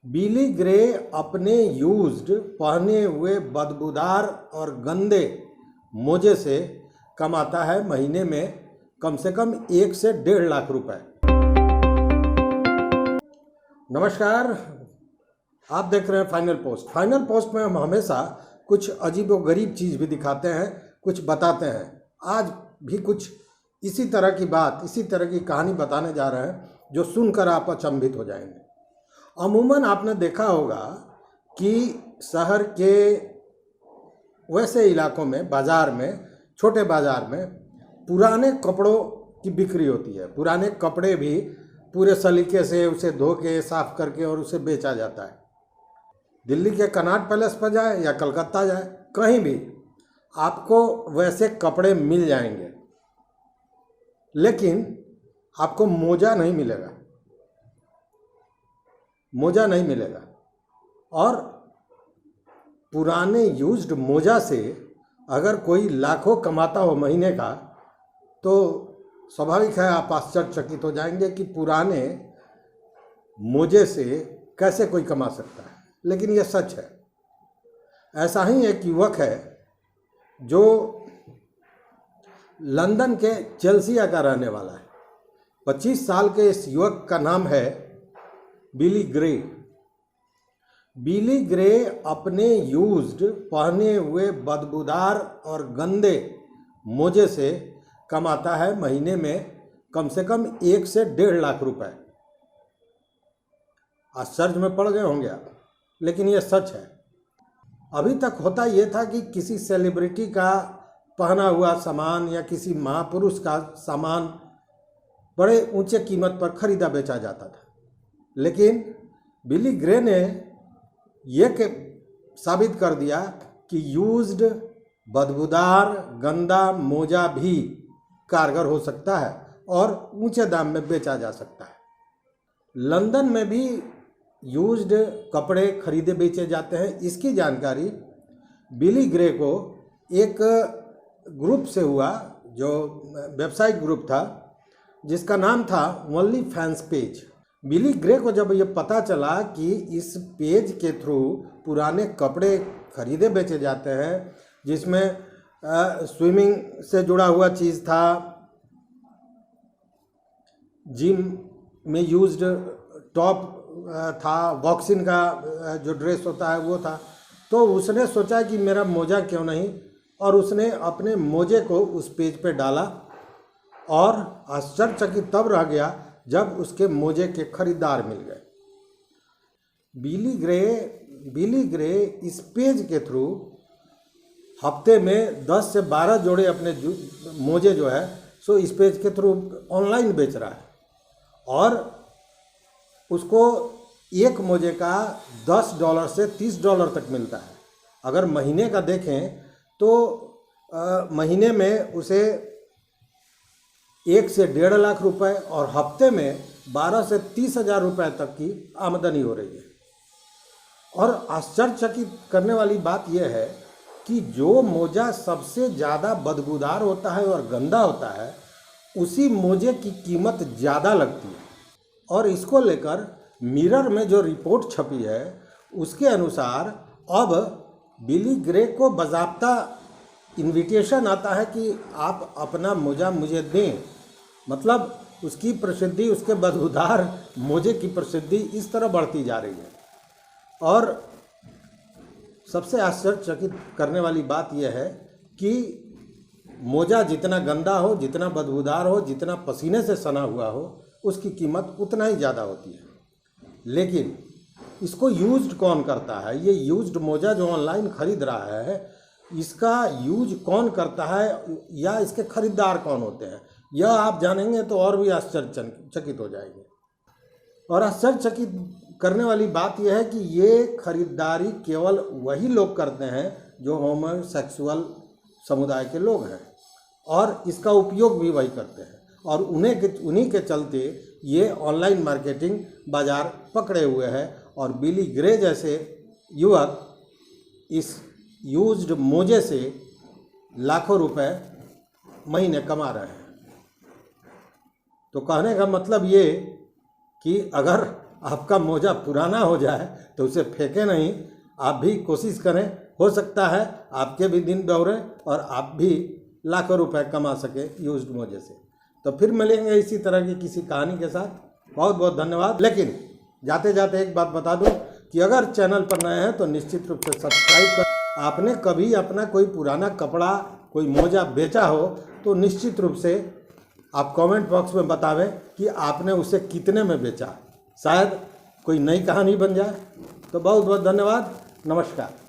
बिली grey अपने used पहने हुए बदबूदार और गंदे मोजे से कमाता है महीने में कम से कम 1 से 1.5 लाख रुपए। नमस्कार, आप देख रहे हैं फाइनल पोस्ट। फाइनल पोस्ट में हम हमेशा कुछ अजीबोगरीब चीज़ भी दिखाते हैं, कुछ बताते हैं। आज भी कुछ इसी तरह की बात, इसी तरह की कहानी बताने जा रहे हैं जो सुनकर आप अचंभित हो जाएंगे। अमूमन आपने देखा होगा कि शहर के वैसे इलाकों में, बाज़ार में, छोटे बाज़ार में पुराने कपड़ों की बिक्री होती है। पुराने कपड़े भी पूरे सलीके से उसे धो के साफ करके और उसे बेचा जाता है। दिल्ली के कनॉट पैलेस पर जाए या कलकत्ता जाए, कहीं भी आपको वैसे कपड़े मिल जाएंगे, लेकिन आपको मोजा नहीं मिलेगा। मोजा नहीं मिलेगा। और पुराने यूज्ड मोजा से अगर कोई लाखों कमाता हो महीने का, तो स्वाभाविक है आप आश्चर्यचकित हो जाएंगे कि पुराने मोजे से कैसे कोई कमा सकता है। लेकिन यह सच है। ऐसा ही एक युवक है जो लंदन के चेल्सिया का रहने वाला है। 25 साल के इस युवक का नाम है बिली ग्रे। बिली ग्रे अपने यूज्ड पहने हुए बदबूदार और गंदे मोजे से कमाता है महीने में कम से कम 1 से 1.5 लाख रुपए। आश्चर्य में पड़ गए होंगे आप, लेकिन यह सच है। अभी तक होता यह था कि किसी सेलिब्रिटी का पहना हुआ सामान या किसी महापुरुष का सामान बड़े ऊंचे कीमत पर खरीदा बेचा जाता था। लेकिन बिली ग्रे ने यह साबित कर दिया कि यूज्ड बदबूदार गंदा मोजा भी कारगर हो सकता है और ऊंचे दाम में बेचा जा सकता है। लंदन में भी यूज्ड कपड़े खरीदे बेचे जाते हैं। इसकी जानकारी बिली ग्रे को एक ग्रुप से हुआ, जो वेबसाइट ग्रुप था जिसका नाम था ओनली फैंस पेज। बिली ग्रे को जब ये पता चला कि इस पेज के थ्रू पुराने कपड़े खरीदे बेचे जाते हैं, जिसमें स्विमिंग से जुड़ा हुआ चीज़ था, जिम में यूज्ड टॉप था, बॉक्सिंग का जो ड्रेस होता है वो था, तो उसने सोचा कि मेरा मोजा क्यों नहीं, और उसने अपने मोजे को उस पेज पे डाला और आश्चर्यचकित तब रह गया जब उसके मोजे के खरीदार मिल गए। बिली ग्रे इस पेज के थ्रू हफ्ते में 10 से 12 जोड़े अपने मोजे जो है सो इस पेज के थ्रू ऑनलाइन बेच रहा है, और उसको एक मोजे का $10 से $30 तक मिलता है। अगर महीने का देखें तो महीने में उसे 1 से 1.5 लाख रुपए और हफ्ते में 12 से 30 हज़ार रुपये तक की आमदनी हो रही है। और आश्चर्यचकित करने वाली बात यह है कि जो मोजा सबसे ज़्यादा बदबूदार होता है और गंदा होता है, उसी मोजे की कीमत ज़्यादा लगती है। और इसको लेकर मिरर में जो रिपोर्ट छपी है उसके अनुसार अब बिली ग्रे को बाज़ाब्ता इनविटेशन आता है कि आप अपना मोजा मुझे दें। मतलब उसकी प्रसिद्धि, उसके बदबूदार मोजे की प्रसिद्धि इस तरह बढ़ती जा रही है। और सबसे आश्चर्यचकित करने वाली बात यह है कि मोजा जितना गंदा हो, जितना बदबूदार हो, जितना पसीने से सना हुआ हो, उसकी कीमत उतना ही ज़्यादा होती है। लेकिन इसको यूज्ड कौन करता है? ये यूज्ड मोजा जो ऑनलाइन खरीद रहा है, इसका यूज कौन करता है या इसके खरीदार कौन होते हैं, यह आप जानेंगे तो और भी आश्चर्यचकित हो जाएंगे। और आश्चर्यचकित करने वाली बात यह है कि ये खरीदारी केवल वही लोग करते हैं जो होमोसेक्सुअल समुदाय के लोग हैं, और इसका उपयोग भी वही करते हैं। और उन्हीं के चलते ये ऑनलाइन मार्केटिंग बाज़ार पकड़े हुए है। और बिली ग्रे जैसे युवक इस यूज्ड मोजे से लाखों रुपए महीने कमा रहे हैं। तो कहने का मतलब ये कि अगर आपका मोजा पुराना हो जाए तो उसे फेंके नहीं, आप भी कोशिश करें, हो सकता है आपके भी दिन दौड़े और आप भी लाखों रुपए कमा सके यूज्ड मोजे से। तो फिर मिलेंगे इसी तरह की किसी कहानी के साथ। बहुत बहुत धन्यवाद। लेकिन जाते जाते एक बात बता दूं कि अगर चैनल पर नए हैं तो निश्चित रूप से सब्सक्राइब कर। आपने कभी अपना कोई पुराना कपड़ा, कोई मोजा बेचा हो तो निश्चित रूप से आप कमेंट बॉक्स में बतावें कि आपने उसे कितने में बेचा, शायद कोई नई कहानी बन जाए। तो बहुत बहुत धन्यवाद, नमस्कार।